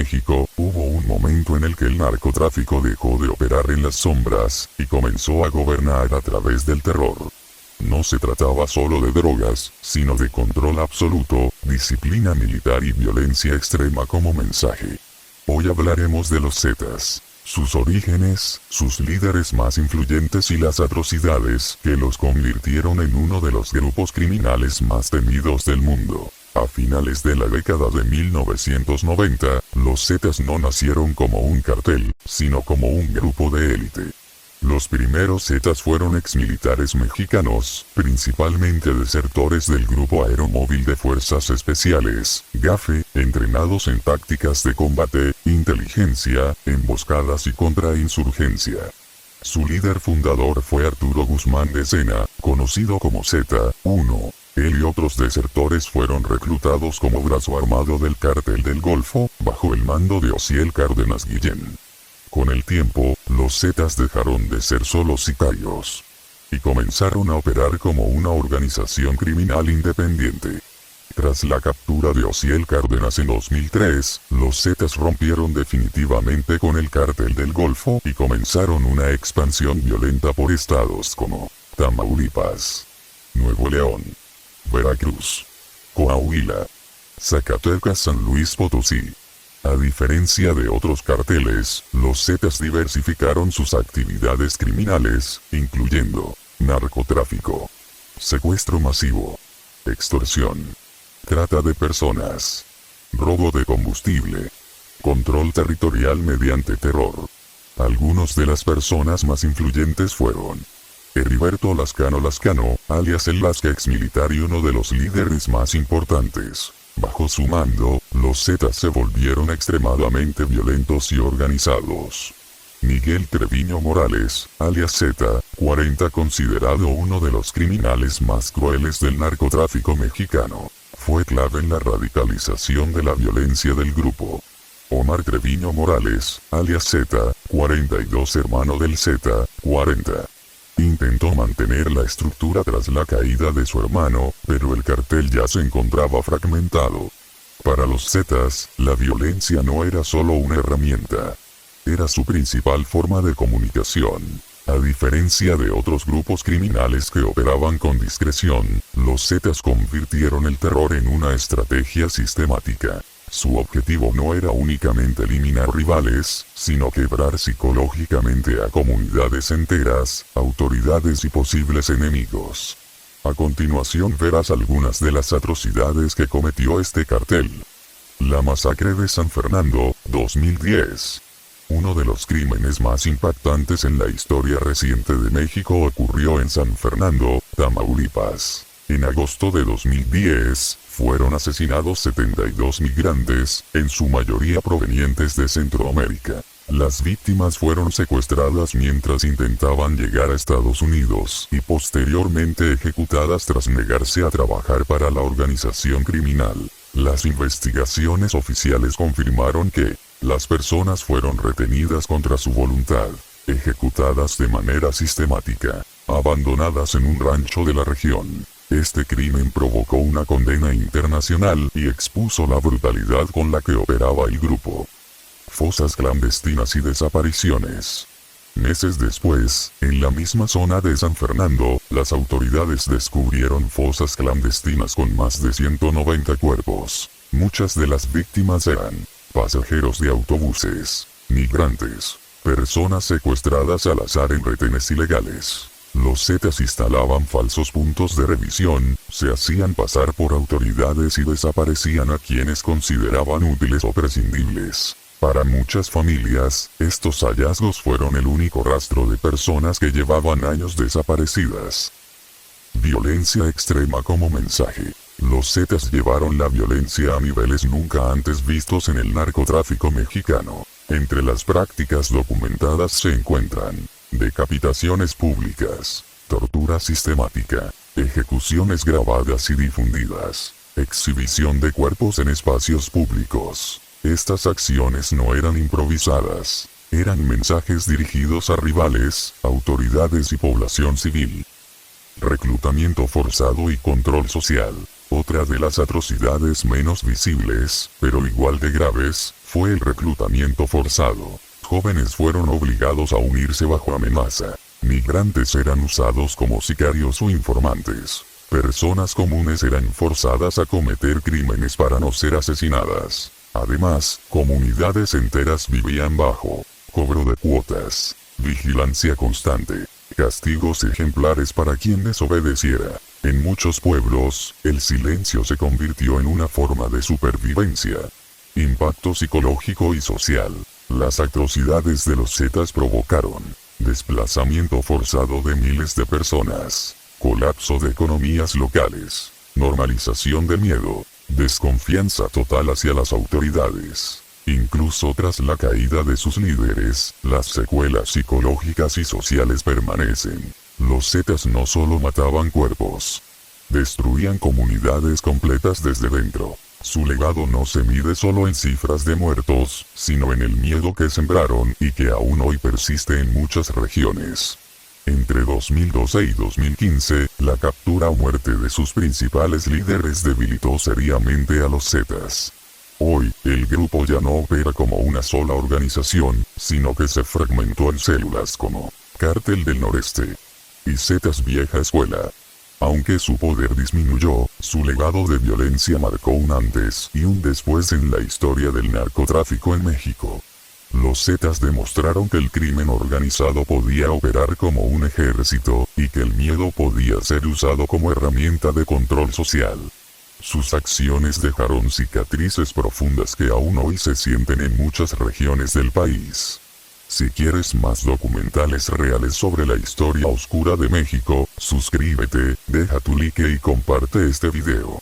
México, hubo un momento en el que el narcotráfico dejó de operar en las sombras, y comenzó a gobernar a través del terror. No se trataba solo de drogas, sino de control absoluto, disciplina militar y violencia extrema como mensaje. Hoy hablaremos de los Zetas, sus orígenes, sus líderes más influyentes y las atrocidades que los convirtieron en uno de los grupos criminales más temidos del mundo. A finales de la década de 1990, los Zetas no nacieron como un cartel, sino como un grupo de élite. Los primeros Zetas fueron exmilitares mexicanos, principalmente desertores del Grupo Aeromóvil de Fuerzas Especiales, GAFE, entrenados en tácticas de combate, inteligencia, emboscadas y contrainsurgencia. Su líder fundador fue Arturo Guzmán de Sena, conocido como Z-1. Él y otros desertores fueron reclutados como brazo armado del Cártel del Golfo, bajo el mando de Osiel Cárdenas Guillén. Con el tiempo, los Zetas dejaron de ser solo sicarios y comenzaron a operar como una organización criminal independiente. Tras la captura de Osiel Cárdenas en 2003, los Zetas rompieron definitivamente con el Cártel del Golfo y comenzaron una expansión violenta por estados como Tamaulipas, Nuevo León, Veracruz, Coahuila, Zacatecas, San Luis Potosí. A diferencia de otros carteles, los Zetas diversificaron sus actividades criminales, incluyendo narcotráfico, secuestro masivo, extorsión, trata de personas, robo de combustible, control territorial mediante terror. Algunas de las personas más influyentes fueron Heriberto Lascano, alias el Lasca exmilitar y uno de los líderes más importantes. Bajo su mando, los Zetas se volvieron extremadamente violentos y organizados. Miguel Treviño Morales, alias Z-40, considerado uno de los criminales más crueles del narcotráfico mexicano, fue clave en la radicalización de la violencia del grupo. Omar Treviño Morales, alias Z-42, hermano del Z-40. Intentó mantener la estructura tras la caída de su hermano, pero el cartel ya se encontraba fragmentado. Para los Zetas, la violencia no era solo una herramienta. Era su principal forma de comunicación. A diferencia de otros grupos criminales que operaban con discreción, los Zetas convirtieron el terror en una estrategia sistemática. Su objetivo no era únicamente eliminar rivales, sino quebrar psicológicamente a comunidades enteras, autoridades y posibles enemigos. A continuación verás algunas de las atrocidades que cometió este cartel. La masacre de San Fernando, 2010. Uno de los crímenes más impactantes en la historia reciente de México ocurrió en San Fernando, Tamaulipas. En agosto de 2010, fueron asesinados 72 migrantes, en su mayoría provenientes de Centroamérica. Las víctimas fueron secuestradas mientras intentaban llegar a Estados Unidos y posteriormente ejecutadas tras negarse a trabajar para la organización criminal. Las investigaciones oficiales confirmaron que las personas fueron retenidas contra su voluntad, ejecutadas de manera sistemática, abandonadas en un rancho de la región. Este crimen provocó una condena internacional y expuso la brutalidad con la que operaba el grupo. Fosas clandestinas y desapariciones. Meses después, en la misma zona de San Fernando, las autoridades descubrieron fosas clandestinas con más de 190 cuerpos. Muchas de las víctimas eran pasajeros de autobuses, migrantes, personas secuestradas al azar en retenes ilegales. Los Zetas instalaban falsos puntos de revisión, se hacían pasar por autoridades y desaparecían a quienes consideraban útiles o prescindibles. Para muchas familias, estos hallazgos fueron el único rastro de personas que llevaban años desaparecidas. Violencia extrema como mensaje. Los Zetas llevaron la violencia a niveles nunca antes vistos en el narcotráfico mexicano. Entre las prácticas documentadas se encuentran decapitaciones públicas, tortura sistemática, ejecuciones grabadas y difundidas, exhibición de cuerpos en espacios públicos. Estas acciones no eran improvisadas, eran mensajes dirigidos a rivales, autoridades y población civil. reclutamiento forzado y control social. Otra de las atrocidades menos visibles, pero igual de graves, fue el reclutamiento forzado. Jóvenes fueron obligados a unirse bajo amenaza. Migrantes eran usados como sicarios o informantes. Personas comunes eran forzadas a cometer crímenes para no ser asesinadas. Además, comunidades enteras vivían bajo cobro de cuotas, vigilancia constante, castigos ejemplares para quien desobedeciera. En muchos pueblos, el silencio se convirtió en una forma de supervivencia. Impacto psicológico y social. Las atrocidades de los Zetas provocaron desplazamiento forzado de miles de personas, colapso de economías locales, normalización de miedo, desconfianza total hacia las autoridades. Incluso tras la caída de sus líderes, las secuelas psicológicas y sociales permanecen. Los Zetas no solo mataban cuerpos, destruían comunidades completas desde dentro. Su legado no se mide solo en cifras de muertos, sino en el miedo que sembraron y que aún hoy persiste en muchas regiones. Entre 2012 y 2015, la captura o muerte de sus principales líderes debilitó seriamente a los Zetas. Hoy, el grupo ya no opera como una sola organización, sino que se fragmentó en células como Cártel del Noreste y Zetas Vieja Escuela. Aunque su poder disminuyó, su legado de violencia marcó un antes y un después en la historia del narcotráfico en México. Los Zetas demostraron que el crimen organizado podía operar como un ejército, y que el miedo podía ser usado como herramienta de control social. Sus acciones dejaron cicatrices profundas que aún hoy se sienten en muchas regiones del país. Si quieres más documentales reales sobre la historia oscura de México, suscríbete, deja tu like y comparte este video.